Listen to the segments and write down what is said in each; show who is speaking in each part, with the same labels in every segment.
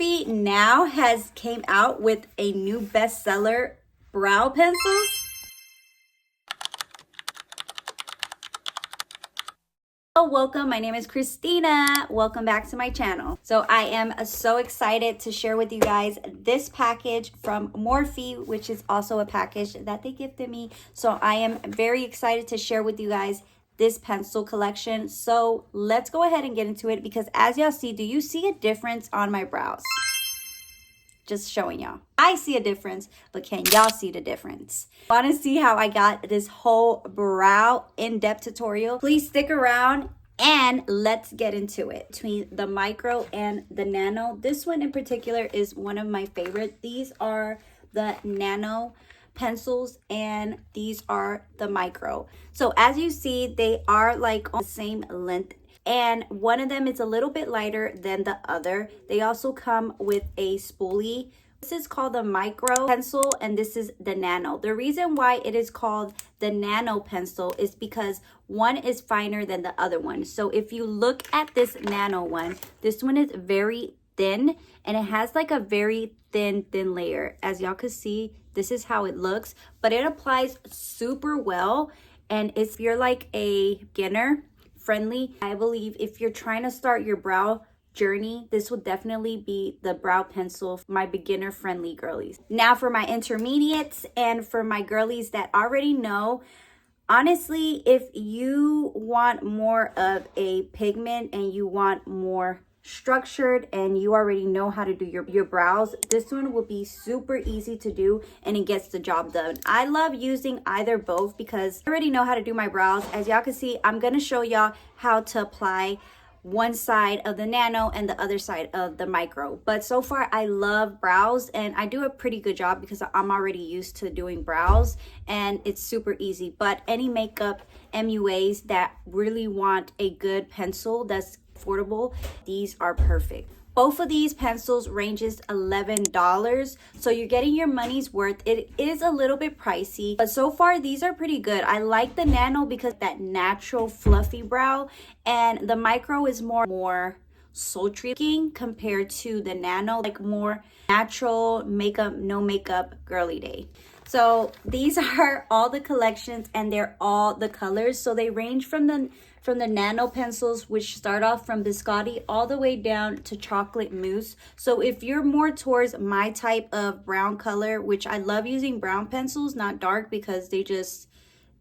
Speaker 1: Morphe now has came out with a new bestseller brow pencils. Oh, welcome. My name is Cristina. Welcome back to my channel. So I am so excited to share with you guys this package from Morphe, which is also a package that they gifted me. So I am very excited to share with you guys this pencil collection. So let's go ahead and get into it, because as y'all see, do you see a difference on my brows? Just showing y'all. I see a difference, but can y'all see the difference? Want to see how I got this whole brow in-depth tutorial? Please stick around and let's get into it. Between the micro and the nano, this one in particular is one of my favorite. These are the nano pencils and these are the micro. So as you see, they are like on the same length, and one of them is a little bit lighter than the other. They also come with a spoolie. This is called the micro pencil and this is the nano. The reason why it is called the nano pencil is because one is finer than the other one. So if you look at this nano one, this one is very thin and it has like a very thin layer. As y'all can see, this is how it looks, but it applies super well. And if you're like a beginner friendly, I believe if you're trying to start your brow journey, this will definitely be the brow pencil for my beginner friendly girlies. Now for my intermediates and for my girlies that already know, honestly, if you want more of a pigment and you want more structured and you already know how to do your brows, this one will be super easy to do and it gets the job done. I love using either both because I already know how to do my brows. As y'all can see, I'm going to show y'all how to apply one side of the nano and the other side of the micro. But so far I love brows and I do a pretty good job because I'm already used to doing brows and it's super easy. But any makeup MUAs that really want a good pencil that's affordable, these are perfect. Both of these pencils ranges $11, so you're getting your money's worth. It is a little bit pricey, but so far these are pretty good. I like the nano because that natural fluffy brow, and the micro is more sultry looking compared to the nano, like more natural makeup, no makeup girly day. So these are all the collections and they're all the colors. So they range from the nano pencils, which start off from biscotti all the way down to chocolate mousse. So if you're more towards my type of brown color, which I love using brown pencils, not dark, because they just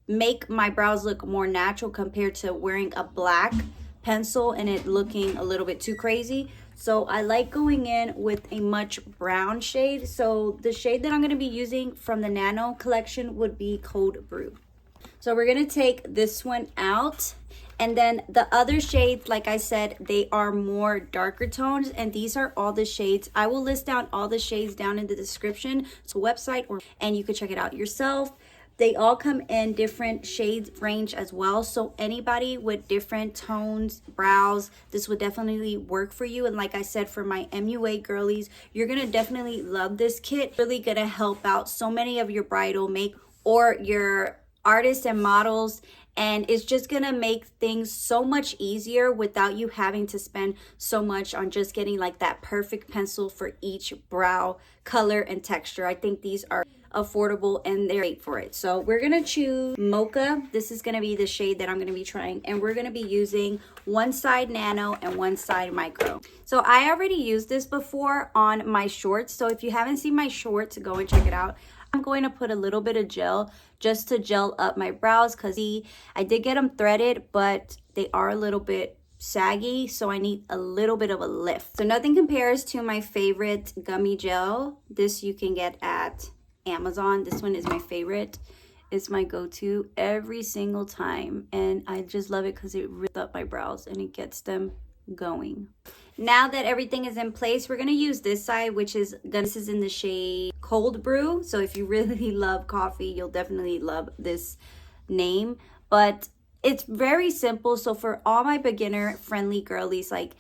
Speaker 1: make my brows look more natural compared to wearing a black pencil and it looking a little bit too crazy. So I like going in with a much brown shade. So the shade that I'm going to be using from the nano collection would be Cold Brew. So we're going to take this one out. And then the other shades, like I said, they are more darker tones. And these are all the shades. I will list down all the shades down in the description. So website, and you can check it out yourself. They all come in different shades range as well. So anybody with different tones, brows, this would definitely work for you. And like I said, for my MUA girlies, you're going to definitely love this kit. Really going to help out so many of your bridal make or your artists and models. And it's just going to make things so much easier without you having to spend so much on just getting like that perfect pencil for each brow color and texture. I think these are affordable and they're great for it. So we're gonna choose Mocha. This is gonna be the shade that I'm gonna be trying, and we're gonna be using one side nano and one side micro. So I already used this before on my shorts, so if you haven't seen my shorts, go and check it out. I'm going to put a little bit of gel just to gel up my brows, because I did get them threaded, but they are a little bit saggy, so I need a little bit of a lift. So nothing compares to my favorite gummy gel. This you can get at Amazon. This one is my favorite. It's my go-to every single time, and I just love it because it rips up my brows and it gets them going. Now that everything is in place, we're going to use this side, which is, this is in the shade Cold Brew. So if you really love coffee, you'll definitely love this name. But it's very simple. So for all my beginner friendly girlies, like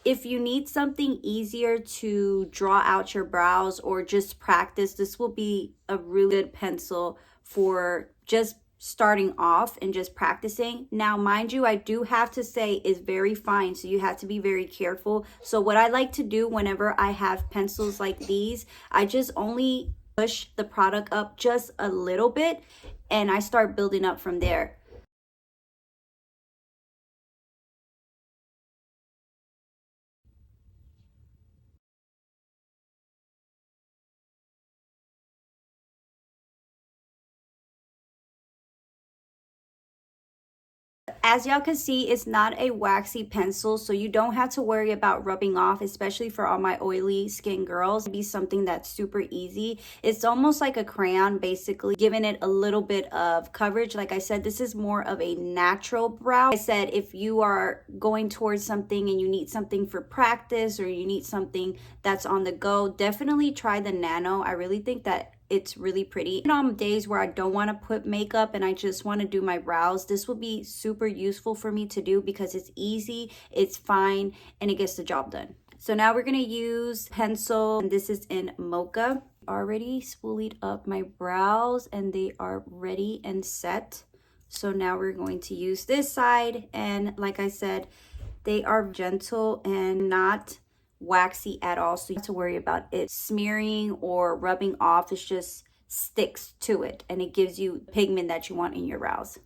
Speaker 1: if you need something easier to draw out your brows or just practice, this will be a really good pencil for just starting off and just practicing. Now, mind you, I do have to say is very fine, so you have to be very careful. So what I like to do whenever I have pencils like these, I just only push the product up just a little bit and I start building up from there. As y'all can see, it's not a waxy pencil, so you don't have to worry about rubbing off, especially for all my oily skin girls. It'd be something that's super easy. It's almost like a crayon, basically, giving it a little bit of coverage. Like I said, this is more of a natural brow. I said if you are going towards something and you need something for practice or you need something that's on the go, definitely try the Nano. I really think that it's really pretty. And on days where I don't want to put makeup and I just want to do my brows, this will be super useful for me to do because it's easy, it's fine, and it gets the job done. So now we're going to use pencil, and this is in Mocha. Already spoolied up my brows and they are ready and set. So now we're going to use this side, and like I said, they are gentle and not waxy at all, so you don't have to worry about it smearing or rubbing off. It just sticks to it and it gives you pigment that you want in your brows.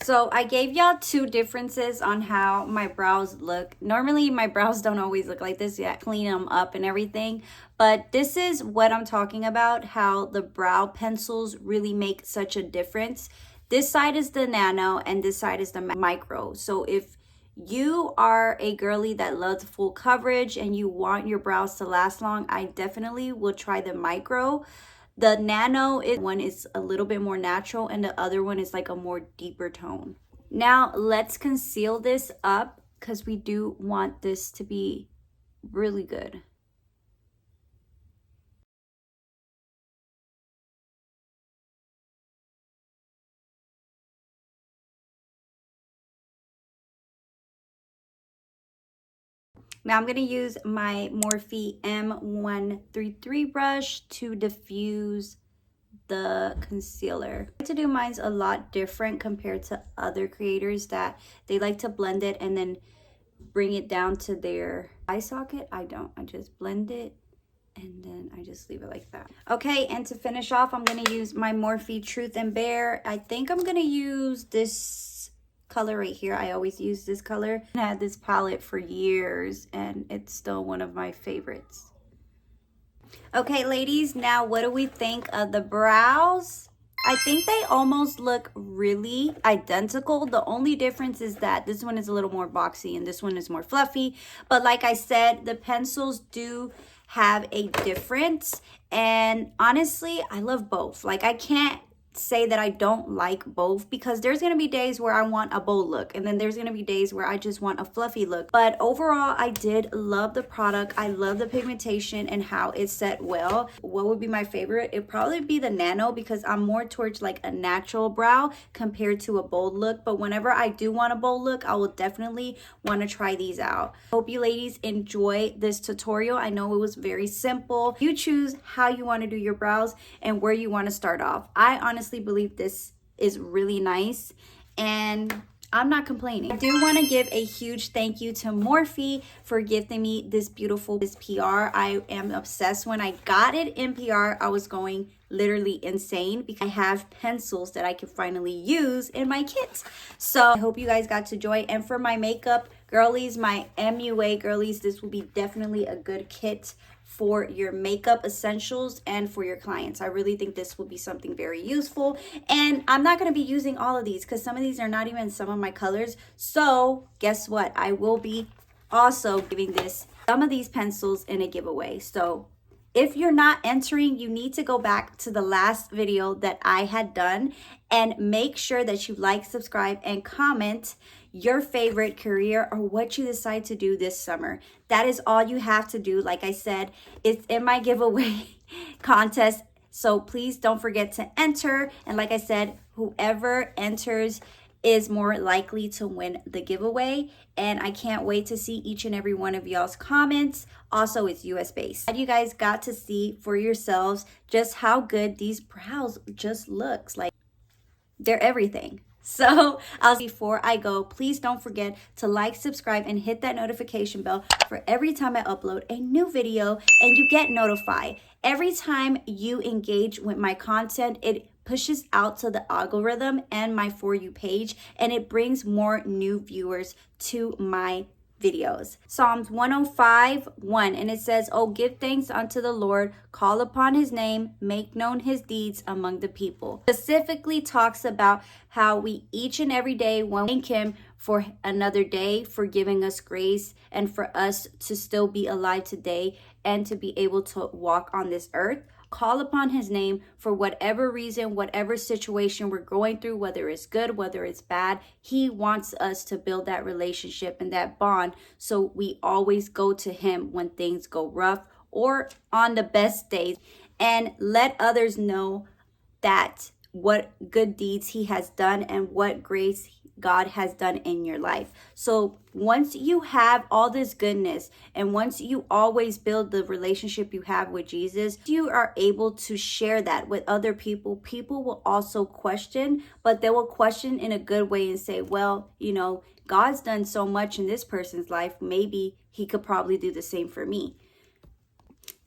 Speaker 1: So I gave y'all two differences on how my brows look. Normally my brows don't always look like this. Yeah, clean them up and everything. But this is what I'm talking about, how the brow pencils really make such a difference. This side is the Nano and this side is the Micro. So if you are a girly that loves full coverage and you want your brows to last long, I definitely will try the Micro. The Nano one is a little bit more natural and the other one is like a more deeper tone. Now let's conceal this up because we do want this to be really good. Now I'm going to use my Morphe M133 brush to diffuse the concealer. I like to do mine's a lot different compared to other creators that they like to blend it and then bring it down to their eye socket. I don't. I just blend it and then I just leave it like that. Okay, and to finish off, I'm going to use my Morphe Truth and Bare. I think I'm going to use this color right here. I always use this color. I had this palette for years and it's still one of my favorites. Okay, ladies, now what do we think of the brows? I think they almost look really identical. The only difference is that this one is a little more boxy and this one is more fluffy. But like I said, the pencils do have a difference. And honestly, I love both. Like, I can't say that I don't like both because there's going to be days where I want a bold look and then there's going to be days where I just want a fluffy look. But overall, I did love the product. I love the pigmentation and how it set well. What would be my favorite? It'd probably be the Nano because I'm more towards like a natural brow compared to a bold look. But whenever I do want a bold look, I will definitely want to try these out. Hope you ladies enjoy this tutorial. I know it was very simple. You choose how you want to do your brows and where you want to start off. I honestly believe this is really nice and I'm not complaining. I do want to give a huge thank you to Morphe for gifting me this beautiful PR. I am obsessed. When I got it in PR, I was going literally insane because I have pencils that I can finally use in my kits. So I hope you guys got to enjoy. And for my makeup girlies, my MUA girlies, this will be definitely a good kit for your makeup essentials and for your clients. I really think this will be something very useful. And I'm not going to be using all of these because some of these are not even some of my colors. So guess what? I will be also giving some of these pencils in a giveaway. So if you're not entering, you need to go back to the last video that I had done and make sure that you like, subscribe, and comment your favorite career or what you decide to do this summer. That is all you have to do. Like I said, it's in my giveaway contest. So please don't forget to enter. And like I said, whoever enters is more likely to win the giveaway. And I can't wait to see each and every one of y'all's comments. Also, it's US based. You guys got to see for yourselves just how good these brows just looks. Like, they're everything. So before I go, please don't forget to like, subscribe, and hit that notification bell for every time I upload a new video and you get notified. Every time you engage with my content, it pushes out to the algorithm and my For You page, and it brings more new viewers to my videos. Psalms 105:1, and it says, "Oh, give thanks unto the Lord, call upon his name, make known his deeds among the people." Specifically talks about how we each and every day want to thank him for another day, for giving us grace, and for us to still be alive today and to be able to walk on this earth. Call upon his name for whatever reason, whatever situation we're going through, whether it's good, whether it's bad. He wants us to build that relationship and that bond, so we always go to him when things go rough or on the best days, and let others know that what good deeds he has done and what grace God has done in your life. So once you have all this goodness, and once you always build the relationship you have with Jesus, you are able to share that with other people. People will also question, but they will question in a good way and say, well, you know, God's done so much in this person's life. Maybe he could probably do the same for me.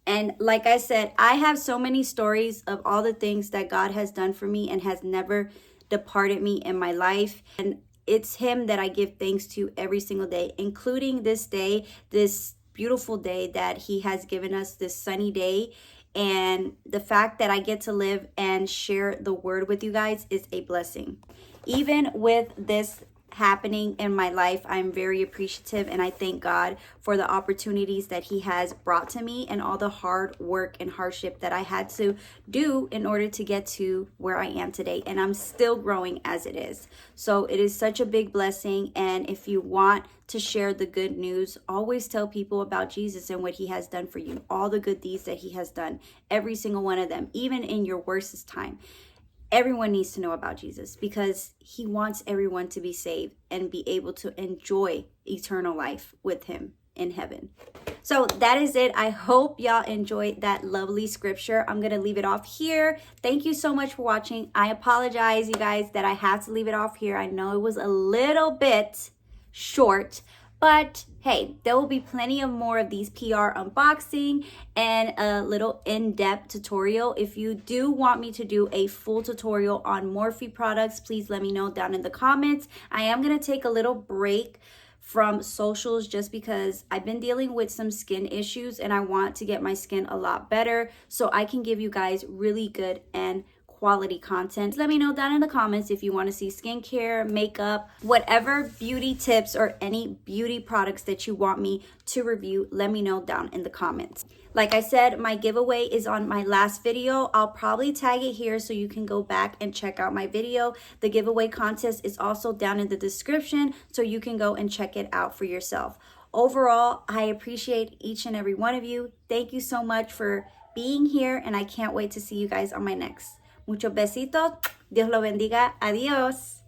Speaker 1: And like I said, I have so many stories of all the things that God has done for me and has never departed me in my life. And it's him that I give thanks to every single day, including this day, this beautiful day that he has given us, this sunny day. And the fact that I get to live and share the word with you guys is a blessing. Even with this happening in my life, I'm very appreciative, and I thank God for the opportunities that he has brought to me and all the hard work and hardship that I had to do in order to get to where I am today, and I'm still growing as it is. So it is such a big blessing. And if you want to share the good news, always tell people about Jesus and what he has done for you, all the good deeds that he has done, every single one of them, even in your worstest time. Everyone needs to know about Jesus, because he wants everyone to be saved and be able to enjoy eternal life with him in heaven. So that is it. I hope y'all enjoyed that lovely scripture. I'm going to leave it off here. Thank you so much for watching. I apologize, you guys, that I had to leave it off here. I know it was a little bit short, but hey, there will be plenty of more of these PR unboxing and a little in-depth tutorial. If you do want me to do a full tutorial on Morphe products, please let me know down in the comments. I am going to take a little break from socials just because I've been dealing with some skin issues and I want to get my skin a lot better so I can give you guys really good and quality content. Let me know down in the comments if you want to see skincare, makeup, whatever beauty tips or any beauty products that you want me to review. Let me know down in the comments. Like I said, my giveaway is on my last video. I'll probably tag it here so you can go back and check out my video. The giveaway contest is also down in the description so you can go and check it out for yourself. Overall, I appreciate each and every one of you. Thank you so much for being here, and I can't wait to see you guys on my next. Muchos besitos. Dios lo bendiga. Adiós.